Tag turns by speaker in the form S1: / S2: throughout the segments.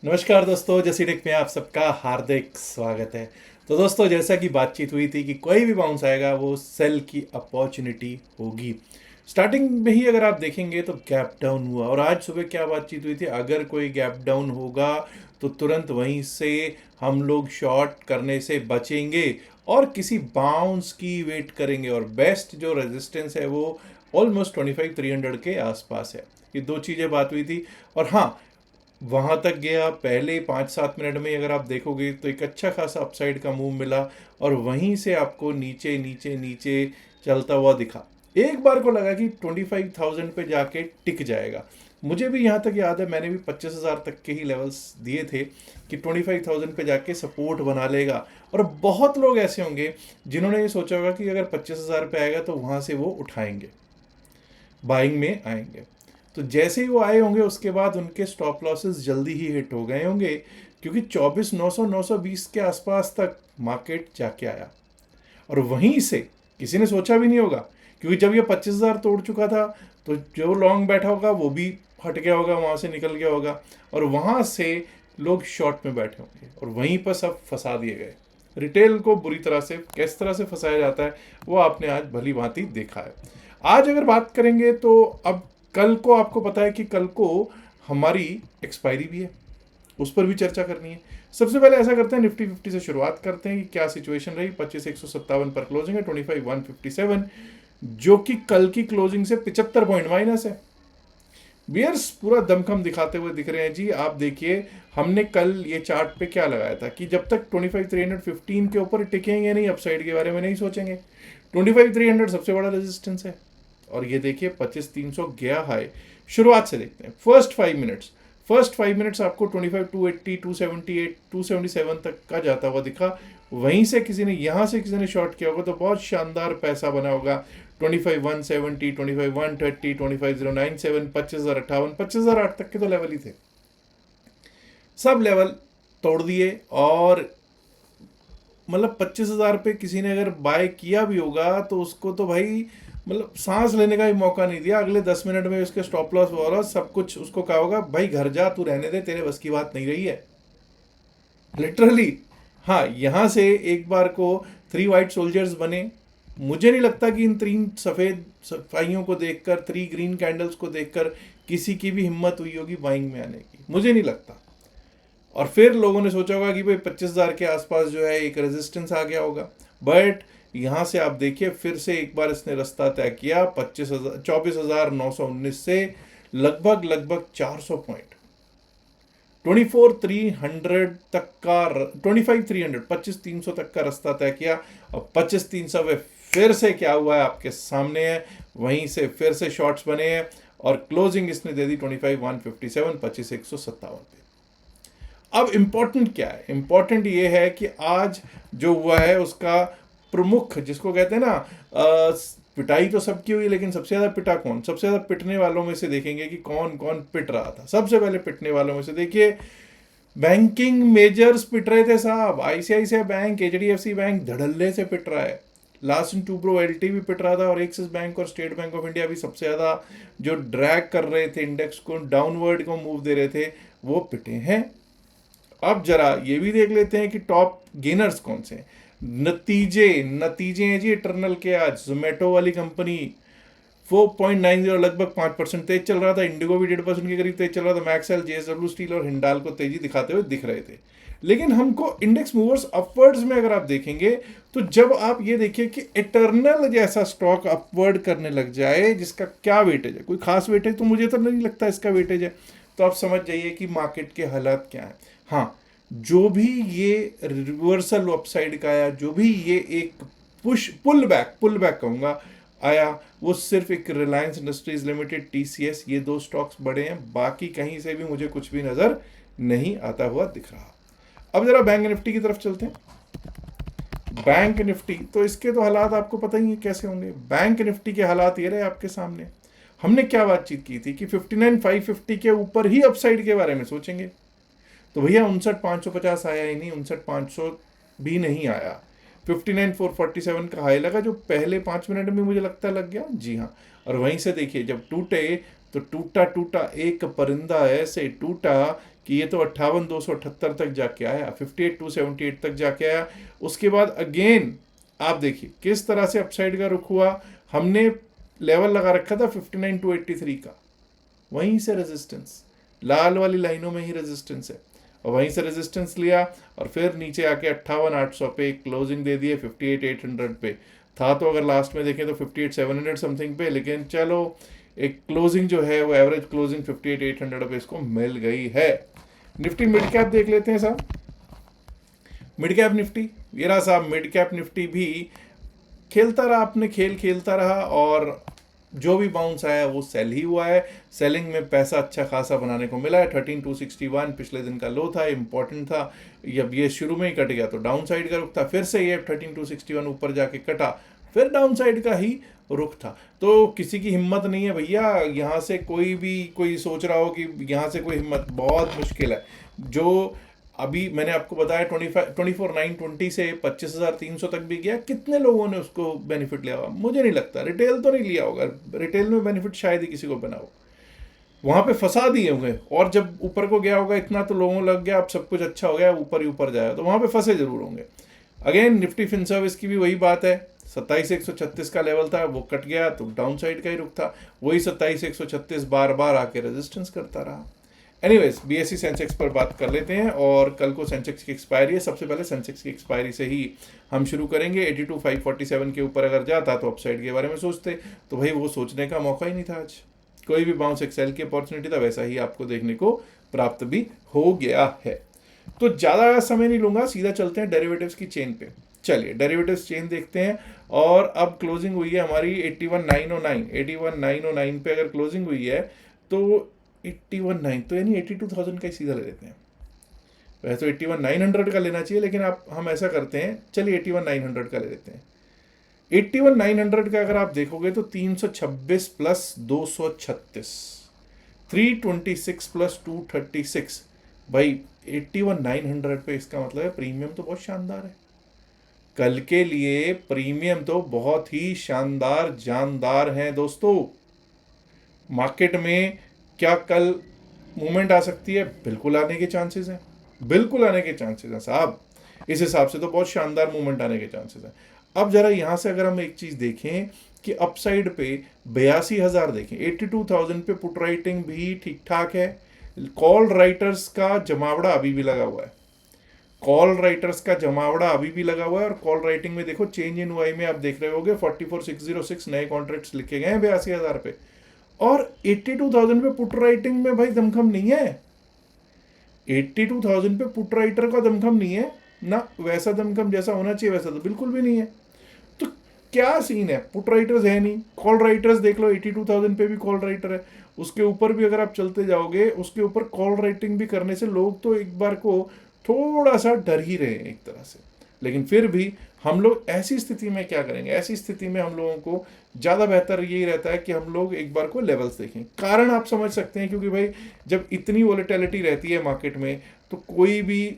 S1: नमस्कार दोस्तों, जैसी टेक में आप सबका हार्दिक स्वागत है। तो दोस्तों, जैसा कि बातचीत हुई थी कि कोई भी बाउंस आएगा वो सेल की अपॉर्चुनिटी होगी। स्टार्टिंग में ही अगर आप देखेंगे तो गैप डाउन हुआ, और आज सुबह क्या बातचीत हुई थी, अगर कोई गैप डाउन होगा तो तुरंत वहीं से हम लोग शॉर्ट करने से बचेंगे और किसी बाउंस की वेट करेंगे। और बेस्ट जो रेजिस्टेंस है वो ऑलमोस्ट 25,300 के आसपास है। ये दो चीज़ें बात हुई थी। और हाँ, वहां तक गया, पहले 5-7 मिनट में अगर आप देखोगे तो एक अच्छा खासा अपसाइड का मूव मिला, और वहीं से आपको नीचे नीचे नीचे चलता हुआ दिखा। एक बार को लगा कि 25,000 पे जाके टिक जाएगा। मुझे भी यहाँ तक याद है, मैंने भी 25,000 तक के ही लेवल्स दिए थे कि 25,000 पे जाके सपोर्ट बना लेगा। और बहुत लोग ऐसे होंगे जिन्होंने ये सोचा होगा कि अगर 25,000 पे आएगा तो वहाँ से वो उठाएंगे, बाइंग में आएंगे। तो जैसे ही वो आए होंगे उसके बाद उनके स्टॉप लॉसेस जल्दी ही हिट हो गए होंगे, क्योंकि 24,900 920 के आसपास तक मार्केट जाके आया। और वहीं से किसी ने सोचा भी नहीं होगा, क्योंकि जब ये 25,000 तोड़ चुका था तो जो लॉन्ग बैठा होगा वो भी हट गया होगा, वहां से निकल गया होगा, और वहां से लोग शॉर्ट में बैठे होंगे और वहीं पर सब फंसा दिए गए। रिटेल को बुरी तरह से किस तरह से फंसाया जाता है वो आपने आज भली भांति देखा है। आज अगर बात करेंगे तो अब कल को आपको पता है कि कल को हमारी एक्सपायरी भी है, उस पर भी चर्चा करनी है। सबसे पहले ऐसा करते हैं, निफ्टी 50 से शुरुआत करते हैं कि क्या सिचुएशन रही। 25,157 पर क्लोजिंग है, 25,157, जो कि कल की क्लोजिंग से 75 पॉइंट माइनस है। बियर्स पूरा दमखम दिखाते हुए दिख रहे हैं जी। आप देखिए, हमने कल ये चार्ट पे क्या लगाया था कि जब तक 25,315 के ऊपर टिकेंगे नहीं, अपसाइड के बारे में नहीं सोचेंगे। 25,300 सबसे बड़ा रेजिस्टेंस है। और ये देखिए 25,300 गया हाई। शुरुआत से देखते हैं, फर्स्ट 5 मिनट्स आपको 25,280 278 277 तक का जाता हुआ दिखा। वहीं से किसी ने यहां से किसी ने शॉर्ट किया होगा तो बहुत शानदार पैसा बना होगा। 25,170 25,130 25,097 25,058 25,008 तक के तो लेवल ही थे। सब लेवल तोड़ दिए, और मतलब 25,000 पे किसी ने अगर बाय किया भी होगा तो उसको तो भाई मतलब सांस लेने का भी मौका नहीं दिया। अगले 10 मिनट में उसके स्टॉप लॉस वगैरह सब कुछ उसको कहा होगा, भाई घर जा, तू रहने दे, तेरे बस की बात नहीं रही है, लिटरली। हाँ, यहां से एक बार को 3 वाइट सोल्जर्स बने। मुझे नहीं लगता कि इन 3 सफेद सफाइयों को देखकर, 3 ग्रीन कैंडल्स को देखकर किसी की भी हिम्मत हुई होगी बाइंग में आने की, मुझे नहीं लगता। और फिर लोगों ने सोचा होगा कि भाई 25,000 के आसपास जो है एक रेजिस्टेंस आ गया होगा। बट यहां से आप देखिए, फिर से एक बार इसने रास्ता तय किया 24,919 से लगभग लगभग 400 पॉइंट, 24,300 तक का, 25,300 25,300 तक का रास्ता तय किया। और 25,300 में फिर से क्या हुआ है आपके सामने है, वहीं से फिर से शॉर्ट्स बने हैं, और क्लोजिंग इसने दे दी 25,157 25,157 पे। अब इंपॉर्टेंट क्या है? इंपॉर्टेंट ये है कि आज जो हुआ है उसका प्रमुख, जिसको कहते हैं ना, पिटाई तो सबकी हुई, लेकिन सबसे ज्यादा पिटा कौन? सबसे ज्यादा पिटने वालों में से देखेंगे कि कौन कौन पिट रहा था। सबसे पहले पिटने वालों में से देखिए, बैंकिंग मेजर्स पिट रहे थे साहब। आईसीआईसीआई बैंक, एचडीएफसी बैंक धड़ल्ले से पिट रहा है। लास्ट इन टू ब्रो एलटी भी पिट रहा था, और एक्सिस बैंक और स्टेट बैंक ऑफ इंडिया भी सबसे ज्यादा जो ड्रैग कर रहे थे इंडेक्स को, डाउनवर्ड को मूव दे रहे थे, वो पिटे हैं। अब जरा ये भी देख लेते हैं कि टॉप गेनर्स कौन से हैं। नतीजे नतीजे हैं जी इटरनल के। आज जोमेटो वाली कंपनी 4.90 लगभग 5% तेज चल रहा था। इंडिगो भी 1.5% के करीब तेज चल रहा था। मैक्सेल, जेएसडब्ल्यू स्टील और हिंडाल को तेजी दिखाते हुए दिख रहे थे। लेकिन हमको इंडेक्स मूवर्स अपवर्ड्स में अगर आप देखेंगे तो जब आप ये देखिए कि इटरनल जैसा स्टॉक अपवर्ड करने लग जाए, जिसका क्या वेटेज है, कोई खास वेटेज तो मुझे तो नहीं लगता इसका वेटेज है, तो आप समझ जाइए कि मार्केट के हालात क्या है। हाँ, जो भी ये रिवर्सल अपसाइड का आया, जो भी ये एक पुल बैक कहूंगा आया, वो सिर्फ एक रिलायंस इंडस्ट्रीज लिमिटेड, टीसीएस, ये दो स्टॉक्स बड़े हैं। बाकी कहीं से भी मुझे कुछ भी नजर नहीं आता हुआ दिख रहा। अब जरा बैंक निफ्टी की तरफ चलते हैं। बैंक निफ्टी तो इसके तो हालात आपको पता ही है कैसे होंगे। बैंक निफ्टी के हालात ये रहे आपके सामने। हमने क्या बातचीत की थी कि 59,550 के ऊपर ही अपसाइड के बारे में सोचेंगे। तो भैया 59,550 आया ही नहीं, 59,500 भी नहीं आया। 59,447 का हाई लगा, जो पहले 5 मिनट में मुझे लगता लग गया। जी हाँ। और वहीं से देखिए, जब टूटे तो टूटा टूटा एक परिंदा ऐसे टूटा कि ये तो 58,278 तक जाके आया, 58,278 तक जाके आया। उसके बाद अगेन आप देखिए किस तरह से अपसाइड का रुख हुआ। हमने लेवल लगा रखा था 59,283 का, वहीं से रेजिस्टेंस, लाल वाली लाइनों में ही रेजिस्टेंस है, और वहीं से रेजिस्टेंस लिया और फिर नीचे आके 58,800 पे क्लोजिंग दे दिए। 58,800 पे था, तो अगर लास्ट में देखें तो 58,700 समथिंग पे, लेकिन चलो एक क्लोजिंग जो है वो एवरेज क्लोजिंग 58,800 पे इसको मिल गई है। निफ्टी मिड कैप देख लेते हैं साहब। मिड कैप निफ्टी, ये रहा साहब मिड कैप निफ्टी भी खेलता रहा, अपने खेल खेलता रहा, और जो भी बाउंस आया वो सेल ही हुआ है। सेलिंग में पैसा अच्छा खासा बनाने को मिला है। 13,261 पिछले दिन का लो था, इंपॉर्टेंट था। जब ये शुरू में ही कट गया तो डाउन साइड का रुख था, फिर से ये 13,261 ऊपर जाके कटा, फिर डाउन साइड का ही रुख था। तो किसी की हिम्मत नहीं है भैया, यहाँ से कोई सोच रहा हो कि यहाँ से कोई हिम्मत, बहुत मुश्किल है। जो अभी मैंने आपको बताया 24,920 से 25,300 तक भी गया, कितने लोगों ने उसको बेनिफिट लिया होगा? मुझे नहीं लगता, रिटेल तो नहीं लिया होगा, रिटेल में बेनिफिट शायद ही किसी को बना हो, वहां पे फंसा दिए होंगे। और जब ऊपर को गया होगा इतना तो लोगों लग गया अब सब कुछ अच्छा हो गया, ऊपर ही ऊपर जाएगा, तो वहां पे फंसे जरूर होंगे। अगेन निफ्टी फिन सर्विस की भी वही बात है, 27,136 का लेवल था, वो कट गया तो डाउन साइड का ही रुख था, वही 27,136 बार बार आके रेजिस्टेंस करता रहा। एनीवेज बीएसई सेंसेक्स पर बात कर लेते हैं, और कल को सेंसेक्स की एक्सपायरी है। सबसे पहले सेंसेक्स की एक्सपायरी से ही हम शुरू करेंगे। 82,547 के ऊपर अगर जाता तो अपसाइड के बारे में सोचते, तो भाई वो सोचने का मौका ही नहीं था। आज कोई भी बाउंस एक्सेल की अपॉर्चुनिटी था, वैसा ही आपको देखने को प्राप्त भी हो गया है। तो ज़्यादा समय नहीं लूंगा, सीधा चलते हैं डेरिवेटिव्स की चेन पे। चलिए डेरिवेटिव्स चेन देखते हैं, और अब क्लोजिंग हुई है हमारी 81,909 पे अगर क्लोजिंग हुई है तो 81,900 तो यानी 82,000 का ही सीधा ले लेते हैं। वैसे तो 81,900 का लेना चाहिए, लेकिन हम ऐसा करते हैं, चलिए 81,900 का ले लेते हैं। 81,900 का अगर आप देखोगे तो 326 प्लस 236, 326 प्लस 236, भाई 81,900 पे इसका मतलब है प्रीमियम तो बहुत शानदार है। कल के लिए प्रीमियम तो बहुत ही शानदार जानदार है दोस्तों। मार्केट में क्या कल मूवमेंट आ सकती है? बिल्कुल आने के चांसेस हैं, बिल्कुल आने के चांसेस हैं साहब। इस हिसाब से तो बहुत शानदार मूवमेंट आने के चांसेस हैं। अब जरा यहाँ से अगर हम एक चीज़ देखें कि अपसाइड पे 82,000 देखें, 82,000 पे पुट राइटिंग भी ठीक ठाक है। कॉल राइटर्स का जमावड़ा अभी भी लगा हुआ है, कॉल राइटर्स का जमावड़ा अभी भी लगा हुआ है। और कॉल राइटिंग में देखो चेंज इन वाई में आप देख रहे होगे 44,606 नए कॉन्ट्रैक्ट्स लिखे गए हैं 82,000 पे, और 82,000 पे पुट राइटिंग में भाई दमखम नहीं है। 82,000 पे पुट राइटर का दमखम नहीं है ना, वैसा दमखम जैसा होना चाहिए वैसा तो बिल्कुल भी नहीं है। तो क्या सीन है? पुट राइटर्स है नहीं, कॉल राइटर्स देख लो, 82,000 पे भी कॉल राइटर है। उसके ऊपर भी अगर आप चलते जाओगे, उसके ऊपर कॉल राइटिंग भी करने से लोग तो एक बार को थोड़ा सा डर ही रहे हैं एक तरह से। लेकिन फिर भी हम लोग ऐसी स्थिति में क्या करेंगे? ऐसी स्थिति में हम लोगों को ज़्यादा बेहतर यही रहता है कि हम लोग एक बार को लेवल्स देखें। कारण आप समझ सकते हैं, क्योंकि भाई जब इतनी वोलेटिलिटी रहती है मार्केट में, तो कोई भी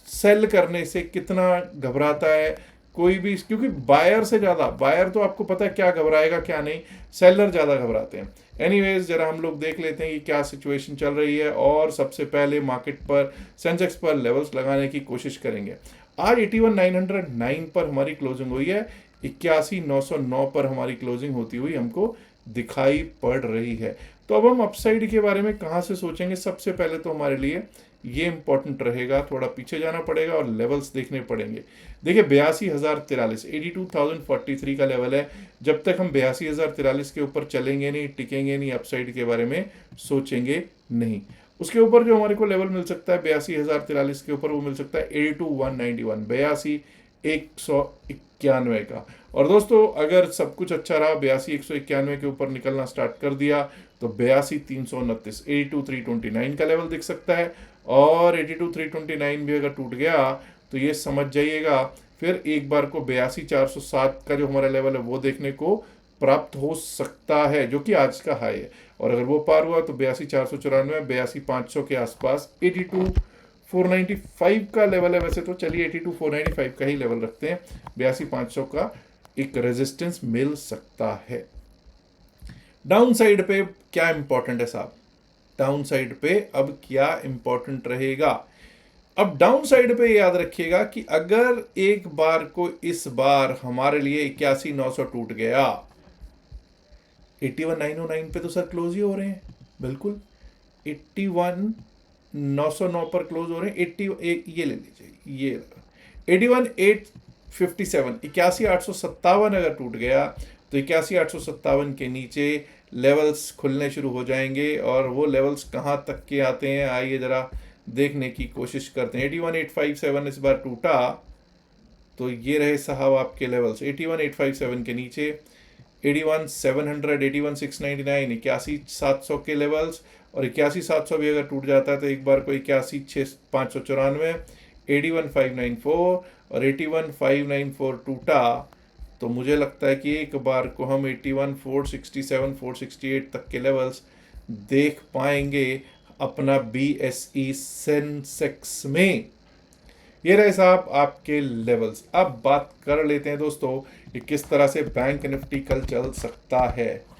S1: सेल करने से कितना घबराता है कोई भी, क्योंकि बायर से ज़्यादा, बायर तो आपको पता है क्या घबराएगा क्या नहीं, सेलर ज़्यादा घबराते हैं। एनीवेज जरा हम लोग देख लेते हैं कि क्या सिचुएशन चल रही है, और सबसे पहले मार्केट पर सेंसेक्स पर लेवल्स लगाने की कोशिश करेंगे। आज 81,909 पर हमारी क्लोजिंग हुई है, 81,909 पर हमारी क्लोजिंग होती हुई हमको दिखाई पड़ रही है। तो अब हम अपसाइड के बारे में कहाँ से सोचेंगे? सबसे पहले तो हमारे लिए ये इंपॉर्टेंट रहेगा, थोड़ा पीछे जाना पड़ेगा और लेवल्स देखने पड़ेंगे। देखिए 82,043, 82,043 का लेवल है। जब तक हम 82,043 के ऊपर चलेंगे नहीं, टिकेंगे नहीं, अपसाइड के बारे में सोचेंगे नहीं। उसके ऊपर जो हमारे को लेवल मिल सकता है 82,043 के ऊपर, वो मिल सकता है 82,191, 82,191 का। और दोस्तों अगर सब कुछ अच्छा रहा, 82,191 के ऊपर निकलना स्टार्ट कर दिया, तो 82,329, 82,329 का लेवल दिख सकता है। और 82,329 भी अगर टूट गया तो ये समझ जाइएगा फिर एक बार को 82,407 का जो हमारा लेवल है वो देखने को प्राप्त हो सकता है, जो कि आज का हाई है। और अगर वो पार हुआ तो 82,494, 82,500 के आसपास 82,495 का लेवल है। वैसे तो चलिए 82,495 का ही लेवल रखते हैं, 82,500 का एक रेजिस्टेंस मिल सकता है। डाउन साइड पे क्या इंपॉर्टेंट है साहब? डाउन साइड पे अब क्या इंपॉर्टेंट रहेगा। अब डाउन साइड पे याद रखिएगा कि अगर एक बार को इस बार हमारे लिए 81,900 टूट गया, 81,909 पे तो सर क्लोज ही हो रहे हैं, बिल्कुल 81,909 पर क्लोज हो रहे हैं। 80 ये ले लीजिए, ये 81,857, 81,857 अगर टूट गया तो 81,857 के नीचे लेवल्स खुलने शुरू हो जाएंगे। और वो लेवल्स कहाँ तक के आते हैं आइए जरा देखने की कोशिश करते हैं। 81,857 इस बार टूटा तो ये रहे साहब आपके लेवल्स 81,857 के नीचे 81,700, 81,699, 81,700 के लेवल्स। और 81,700 भी अगर टूट जाता है तो एक बार को 81,594, 81,594 और 81,594 टूटा तो मुझे लगता है कि एक बार को हम 81,467, 468 तक के लेवल्स देख पाएंगे अपना BSE सेंसेक्स में। ये रहे साहब आपके लेवल्स। अब बात कर लेते हैं दोस्तों कि किस तरह से बैंक निफ्टी कल चल सकता है।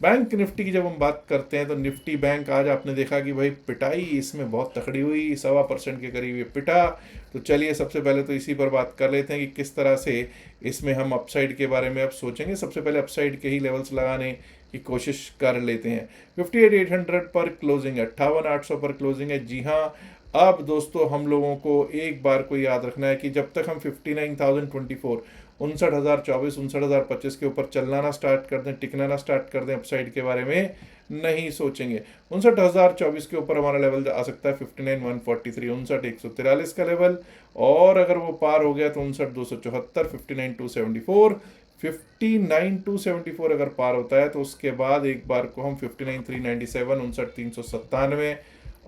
S1: बैंक निफ्टी की जब हम बात करते हैं तो निफ्टी बैंक आज आपने देखा कि भाई पिटाई इसमें बहुत तकड़ी हुई, 1.25% के करीब ये पिटा। तो चलिए सबसे पहले तो इसी पर बात कर लेते हैं कि किस तरह से इसमें हम अपसाइड के बारे में अब सोचेंगे। सबसे पहले अपसाइड के ही लेवल्स लगाने की कोशिश कर लेते हैं। 58,800 पर क्लोजिंग है, 58,800 पर क्लोजिंग है। जी हाँ, अब दोस्तों हम लोगों को एक बार को याद रखना है कि जब तक हम 59,024, 59,024, 59,025 के ऊपर चलना ना स्टार्ट कर दें, टिकना ना स्टार्ट कर दें, अपसाइड के बारे में नहीं सोचेंगे। 59,024 के ऊपर हमारा लेवल आ सकता है 59,143, 59,143 का लेवल। और अगर वो पार हो गया तो 59,274, 59,274, 59,274 अगर पार होता है तो उसके बाद एक बार को हम 59,397, 59,397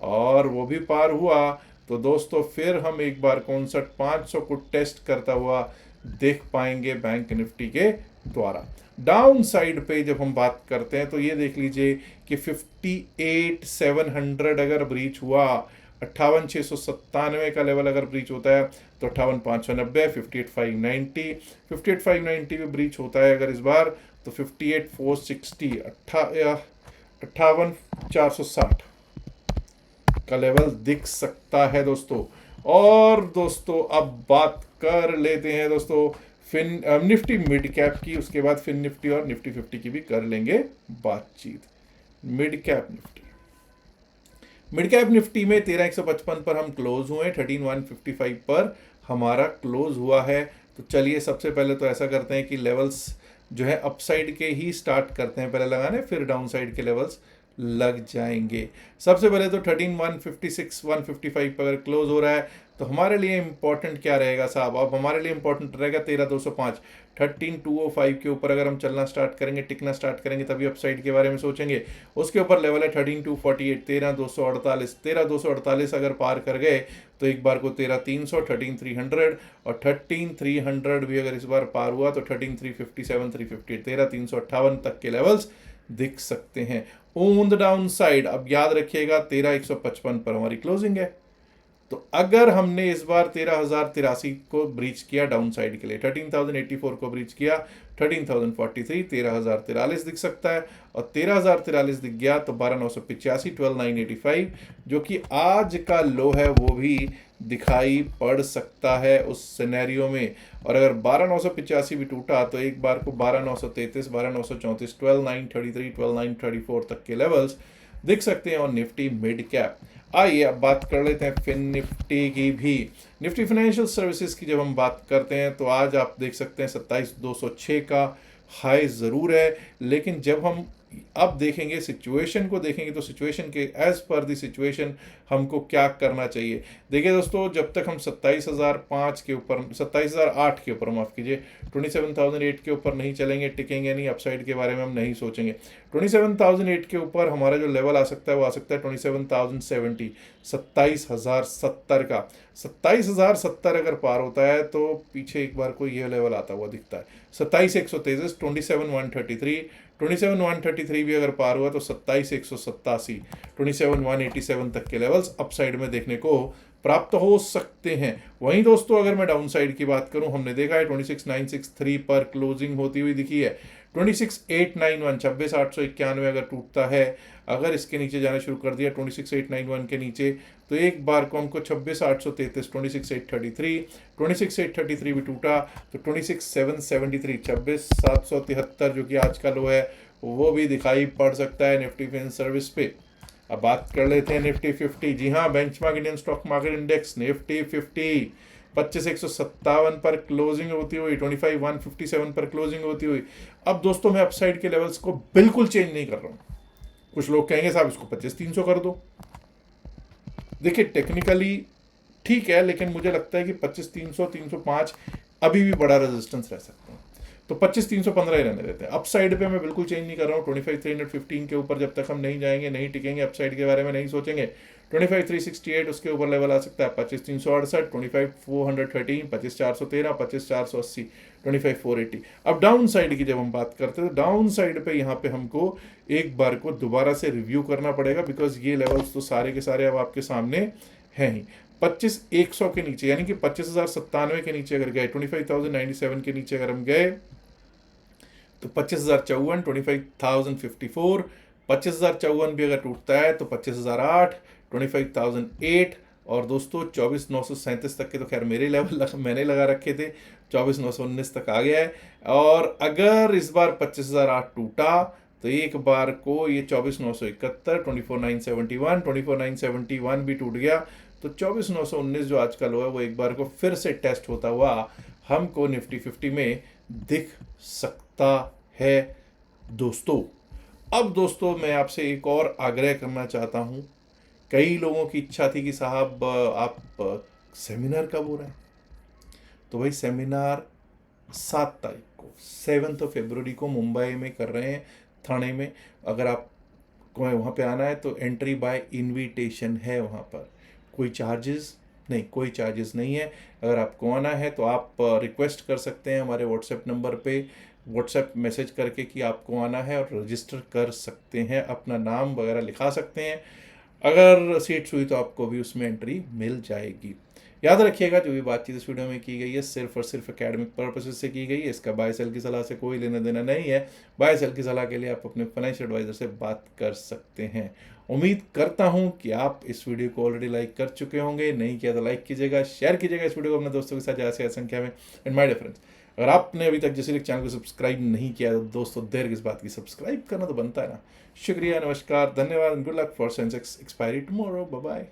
S1: और वो भी पार हुआ तो दोस्तों फिर हम एक बार को 59,500 को टेस्ट करता हुआ देख पाएंगे बैंक निफ्टी के द्वारा। डाउन साइड पे जब हम बात करते हैं तो ये देख लीजिए कि 58,700 अगर ब्रीच हुआ, 58,697 का लेवल अगर ब्रीच होता है तो 58,590, 58,590, 58,590 भी ब्रीच होता है अगर इस बार तो 58,460, 58,460 का लेवल दिख सकता है दोस्तों। और दोस्तों अब बात कर लेते हैं दोस्तों फिन निफ्टी मिड कैप की, उसके बाद फिन निफ्टी और निफ्टी 50 की भी कर लेंगे बातचीत। मिड कैप निफ्टी में 13,155 पर हम क्लोज हुए, 13,155 पर हमारा क्लोज हुआ है। तो चलिए सबसे पहले तो ऐसा करते हैं कि लेवल्स जो है अपसाइड के ही स्टार्ट करते हैं पहले लगाने, फिर डाउन साइड के लेवल्स लग जाएंगे। सबसे पहले तो 13,156, 155 पर अगर क्लोज हो रहा है तो हमारे लिए इंपॉर्टेंट क्या रहेगा साहब। अब हमारे लिए इंपॉर्टेंट रहेगा 13,205, 13,205 के ऊपर अगर हम चलना स्टार्ट करेंगे, टिकना स्टार्ट करेंगे तभी अपसाइड के बारे में सोचेंगे। उसके ऊपर लेवल है 13,248, 13,248, 13,248 अगर पार कर गए तो एक बार को 13,300, 13,300 और 13,300 भी अगर इस बार पार हुआ तो 13,357, 358, 13,358 तक के लेवल्स दिख सकते हैं। ऑन द डाउन साइड अब याद रखिएगा 13,155 पर हमारी क्लोजिंग है। तो अगर हमने इस बार 13,083 को ब्रीच किया डाउन साइड के लिए, 13,084 को ब्रीच किया, 13,043, 13,043 दिख सकता है। और 13,043 दिख गया तो 12,985, 12,985 जो कि आज का लो है वो भी दिखाई पड़ सकता है उस सिनेरियो में। और अगर 12,985 भी टूटा तो एक बार को 12,933, 12,934, 12,933, 12,934 तक के लेवल्स दिख सकते हैं। और निफ्टी मिड कैप, आइए अब बात कर लेते हैं फिन निफ्टी की भी। निफ्टी फाइनेंशियल सर्विसेज की जब हम बात करते हैं तो आज आप देख सकते हैं 27,206 का हाई ज़रूर है, लेकिन जब हम अब देखेंगे सिचुएशन को देखेंगे तो सिचुएशन के एज पर द सिचुएशन हमको क्या करना चाहिए। देखिए दोस्तों, जब तक हम 27,005 के ऊपर, 27,008 के ऊपर माफ़ कीजिए, 27,008 के ऊपर नहीं चलेंगे, टिकेंगे नहीं, अपसाइड के बारे में हम नहीं सोचेंगे। 27,008 के ऊपर हमारा जो लेवल आ सकता है वो आ सकता है 27,070, 27,070 का। 27,070 अगर पार होता है तो पीछे एक बार को ये लेवल आता हुआ दिखता है 27,133, 27,133, 27,133 भी अगर पार हुआ तो 27,187, 27,187 तक के लेवल्स अपसाइड में देखने को प्राप्त हो सकते हैं। वहीं दोस्तों अगर मैं डाउन साइड की बात करूं, हमने देखा है 26,963 पर क्लोजिंग होती हुई दिखी है, 26891 26,891 अगर टूटता है, अगर इसके नीचे जाना शुरू कर दिया 26891 के नीचे, तो एक बार को हमको 26,833 26833, 26833 भी टूटा तो 26773 26,773 जो कि आज का लो है वो भी दिखाई पड़ सकता है निफ्टी फिन सर्विस पे। अब बात कर लेते हैं निफ्टी 50। जी हाँ, benchmark Indian stock market index Nifty 50 25,157 पर क्लोजिंग होती हुई 25,157 पर क्लोजिंग होती हुई। अब दोस्तों मैं अपसाइड के लेवल्स को बिल्कुल चेंज नहीं कर रहा हूँ। कुछ लोग कहेंगे साहब इसको 25,300 कर दो। देखिए टेक्निकली ठीक है, लेकिन मुझे लगता है कि 25,300 305 अभी भी बड़ा रेजिस्टेंस रह सकता है, तो 25,315 ही रहने देते हैं। अपसाइड पे मैं बिल्कुल चेंज नहीं कर रहा हूँ। 25,315 के ऊपर जब तक हम नहीं जाएंगे, नहीं टिकेंगे, अपसाइड के बारे में नहीं सोचेंगे। 25,368 उसके ऊपर लेवल आ सकता है, 25,368, 25,413, 25,413, 25,480, 25,480। अब डाउन साइड की जब हम बात करते हैं तो डाउन साइड पे यहाँ पे हमको एक बार को दोबारा से रिव्यू करना पड़ेगा, बिकॉज ये लेवल्स तो सारे के सारे अब आपके सामने हैं ही। 25,100 के नीचे यानी कि 25,097 के नीचे अगर गए, 25,097 के नीचे अगर हम गए तो 25,054, 25,054, 25,054 भी अगर टूटता है तो 25,008, 25,008 और दोस्तों 24,937 तक के तो खैर मेरे लेवल मैंने लगा रखे थे, 24,919 तक आ गया है। और अगर इस बार 25,008 टूटा तो एक बार को ये 24,971, 24,971, 24,971 भी टूट गया तो 24,919 जो आज का लो है वो एक बार को फिर से टेस्ट होता हुआ हमको निफ्टी 50 में दिख सकता है दोस्तों। अब दोस्तों मैं आपसे एक और आग्रह करना चाहता हूँ। कई लोगों की इच्छा थी कि साहब आप सेमिनार कब हो रहा है, तो भाई सेमिनार 7 तारीख को 7 फरवरी को मुंबई में कर रहे हैं, थाने में। अगर आप को वहाँ पे आना है तो एंट्री बाय इनविटेशन है, वहाँ पर कोई चार्जेस नहीं, कोई चार्जेस नहीं है। अगर आपको आना है तो आप रिक्वेस्ट कर सकते हैं हमारे व्हाट्सएप नंबर पे, व्हाट्सएप मैसेज करके कि आपको आना है और रजिस्टर कर सकते हैं, अपना नाम वगैरह लिखा सकते हैं। अगर सीट्स हुई तो आपको भी उसमें एंट्री मिल जाएगी। याद रखिएगा जो भी बातचीत इस वीडियो में की गई है सिर्फ और सिर्फ एकेडमिक पर्पसेस से की गई है। इसका बाय सेल की सलाह से कोई लेना देना नहीं है। बाय सेल की सलाह के लिए आप अपने फाइनेंशियल एडवाइजर से बात कर सकते हैं। उम्मीद करता हूं कि आप इस वीडियो को ऑलरेडी लाइक कर चुके होंगे, नहीं किया तो लाइक कीजिएगा, शेयर कीजिएगा इस वीडियो को अपने दोस्तों के साथ ज़्यादा से ज़्यादा संख्या में। एंड माय डियर फ्रेंड्स, अगर आपने अभी तक जैसे चैनल को सब्सक्राइब नहीं किया तो दोस्तों देर किस बात की, सब्सक्राइब करना तो बनता है ना। शुक्रिया, नमस्कार, धन्यवाद, good luck for Sensex expiry tomorrow, bye bye.